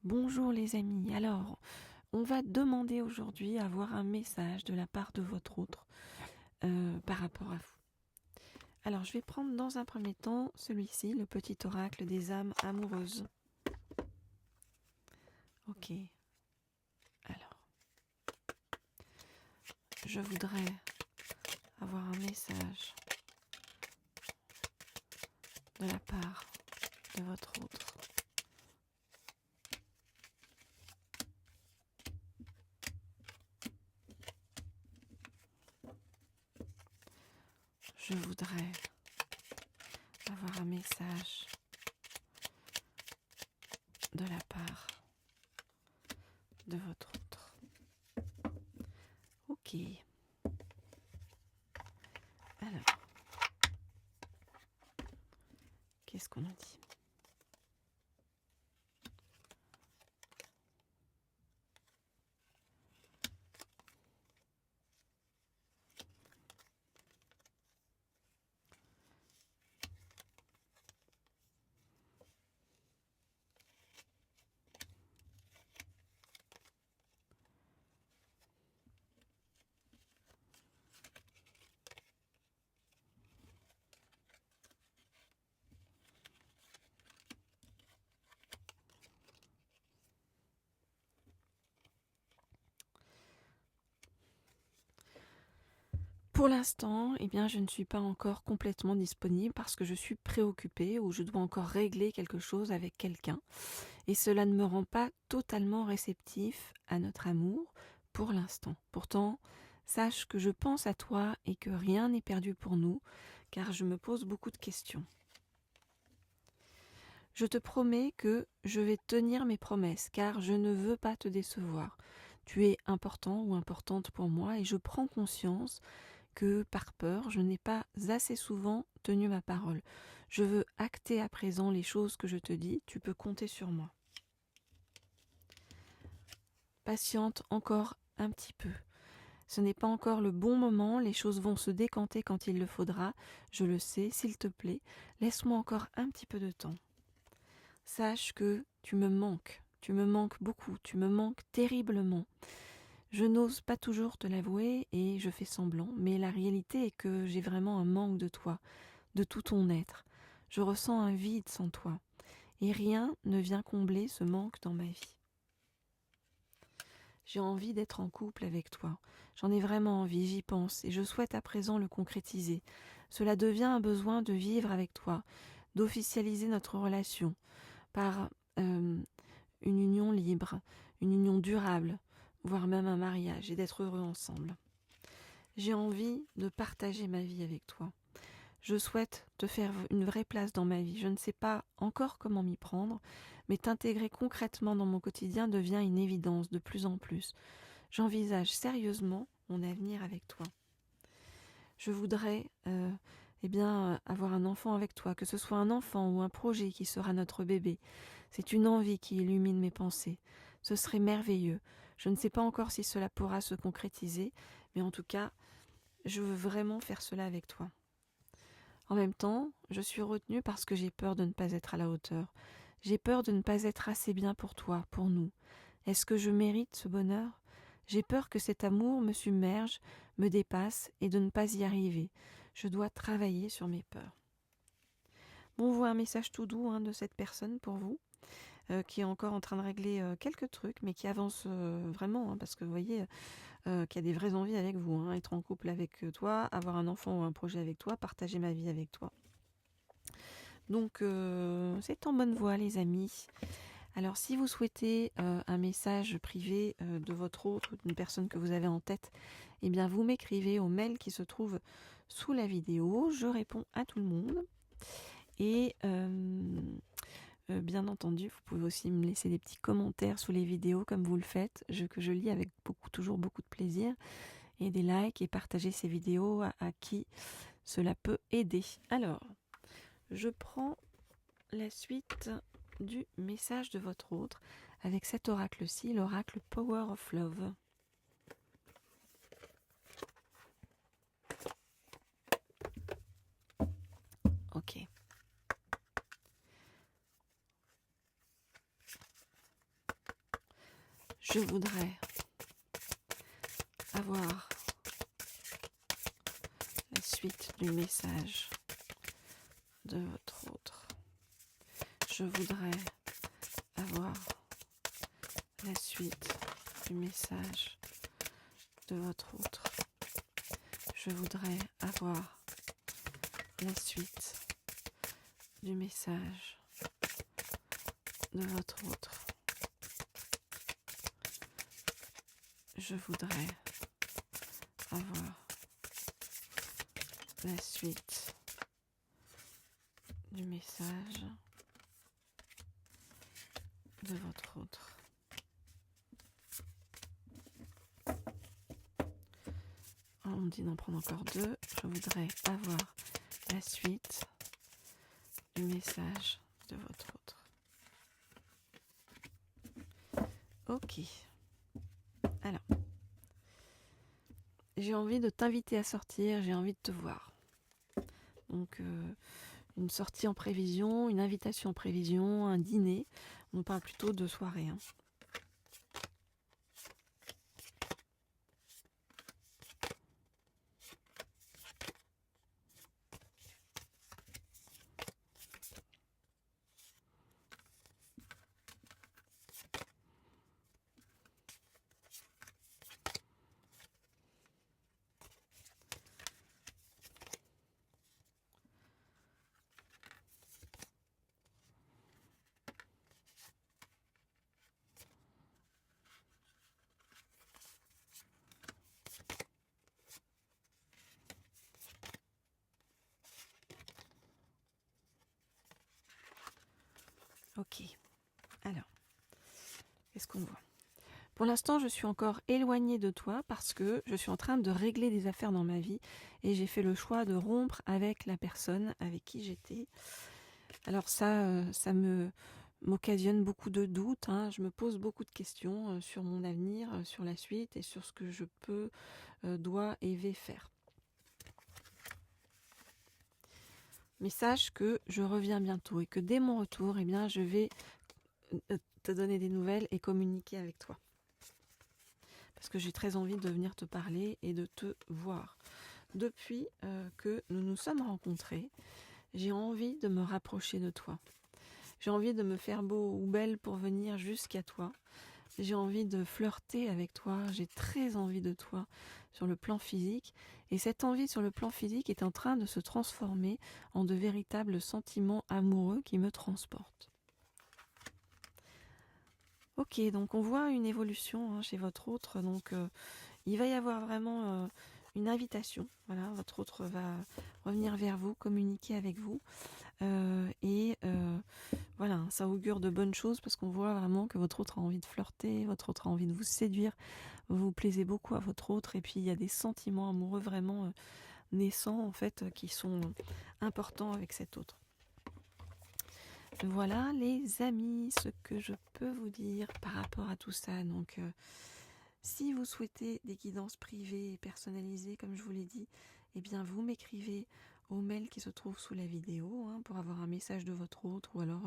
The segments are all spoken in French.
Bonjour les amis, alors on va demander aujourd'hui à avoir un message de la part de votre autre par rapport à vous. Alors je vais prendre dans un premier temps celui-ci, le petit oracle des âmes amoureuses. Ok, alors je voudrais avoir un message de la part de votre autre. Je voudrais avoir un message de la part de votre autre. Ok. Alors, qu'est-ce qu'on en dit ? Pour l'instant, je ne suis pas encore complètement disponible parce que je suis préoccupée ou je dois encore régler quelque chose avec quelqu'un. Et cela ne me rend pas totalement réceptif à notre amour pour l'instant. Pourtant, sache que je pense à toi et que rien n'est perdu pour nous, car je me pose beaucoup de questions. Je te promets que je vais tenir mes promesses, car je ne veux pas te décevoir. Tu es important ou importante pour moi et je prends conscience que par peur, je n'ai pas assez souvent tenu ma parole. Je veux acter à présent les choses que je te dis, tu peux compter sur moi. Patiente encore un petit peu. Ce n'est pas encore le bon moment, les choses vont se décanter quand il le faudra, je le sais, s'il te plaît, laisse-moi encore un petit peu de temps. Sache que tu me manques beaucoup, tu me manques terriblement. Je n'ose pas toujours te l'avouer et je fais semblant, mais la réalité est que j'ai vraiment un manque de toi, de tout ton être. Je ressens un vide sans toi, et rien ne vient combler ce manque dans ma vie. J'ai envie d'être en couple avec toi. J'en ai vraiment envie, j'y pense, et je souhaite à présent le concrétiser. Cela devient un besoin de vivre avec toi, d'officialiser notre relation par une union libre, une union durable, voire même un mariage, et d'être heureux ensemble. J'ai envie de partager ma vie avec toi. Je souhaite te faire une vraie place dans ma vie. Je ne sais pas encore comment m'y prendre, mais t'intégrer concrètement dans mon quotidien devient une évidence de plus en plus. J'envisage sérieusement mon avenir avec toi. Je voudrais avoir un enfant avec toi, que ce soit un enfant ou un projet qui sera notre bébé. C'est une envie qui illumine mes pensées. Ce serait merveilleux. Je ne sais pas encore si cela pourra se concrétiser, mais en tout cas, je veux vraiment faire cela avec toi. En même temps, je suis retenue parce que j'ai peur de ne pas être à la hauteur. J'ai peur de ne pas être assez bien pour toi, pour nous. Est-ce que je mérite ce bonheur ? J'ai peur que cet amour me submerge, me dépasse et de ne pas y arriver. Je dois travailler sur mes peurs. Bon, on voit un message tout doux de cette personne pour vous, qui est encore en train de régler quelques trucs, mais qui avance vraiment, parce que vous voyez qu'il y a des vraies envies avec vous, être en couple avec toi, avoir un enfant ou un projet avec toi, partager ma vie avec toi. Donc c'est en bonne voie les amis. Alors si vous souhaitez un message privé de votre autre, d'une personne que vous avez en tête, eh bien vous m'écrivez au mail qui se trouve sous la vidéo. Je réponds à tout le monde. Et bien entendu, vous pouvez aussi me laisser des petits commentaires sous les vidéos comme vous le faites, que je lis avec toujours beaucoup de plaisir. Et des likes et partager ces vidéos à qui cela peut aider. Alors, je prends la suite du message de votre autre avec cet oracle-ci, l'oracle Power of Love. Ok. Je voudrais avoir la suite du message de votre autre. Je voudrais avoir la suite du message de votre autre. Je voudrais avoir la suite du message de votre autre. Je voudrais avoir la suite du message de votre autre. On me dit d'en prendre encore deux. Je voudrais avoir la suite du message de votre autre. Ok. Alors, j'ai envie de t'inviter à sortir, j'ai envie de te voir. Donc, une sortie en prévision, une invitation en prévision, un dîner. On parle plutôt de soirée. Hein. Ok. Alors, qu'est-ce qu'on voit ? Pour l'instant, je suis encore éloignée de toi parce que je suis en train de régler des affaires dans ma vie et j'ai fait le choix de rompre avec la personne avec qui j'étais. Alors ça m'occasionne beaucoup de doutes. Hein. Je me pose beaucoup de questions sur mon avenir, sur la suite et sur ce que je peux, dois et vais faire. Mais sache que je reviens bientôt et que dès mon retour, eh bien, je vais te donner des nouvelles et communiquer avec toi. Parce que j'ai très envie de venir te parler et de te voir. Depuis que nous nous sommes rencontrés, j'ai envie de me rapprocher de toi. J'ai envie de me faire beau ou belle pour venir jusqu'à toi. J'ai envie de flirter avec toi. J'ai très envie de toi sur le plan physique. Et cette envie sur le plan physique est en train de se transformer en de véritables sentiments amoureux qui me transportent. Ok, donc on voit une évolution chez votre autre. Donc il va y avoir vraiment une invitation. Voilà, votre autre va revenir vers vous, communiquer avec vous. Voilà, ça augure de bonnes choses parce qu'on voit vraiment que votre autre a envie de flirter, votre autre a envie de vous séduire. Vous vous plaisez beaucoup à votre autre et puis il y a des sentiments amoureux vraiment naissants en fait qui sont importants avec cet autre. Voilà les amis, ce que je peux vous dire par rapport à tout ça. Donc si vous souhaitez des guidances privées et personnalisées, comme je vous l'ai dit, eh bien vous m'écrivez au mail qui se trouve sous la vidéo pour avoir un message de votre autre, ou alors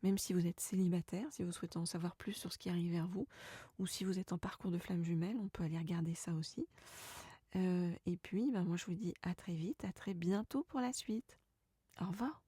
même si vous êtes célibataire, si vous souhaitez en savoir plus sur ce qui arrive vers vous, ou si vous êtes en parcours de flamme jumelle, on peut aller regarder ça aussi. Et puis moi je vous dis à très vite, à très bientôt pour la suite. Au revoir.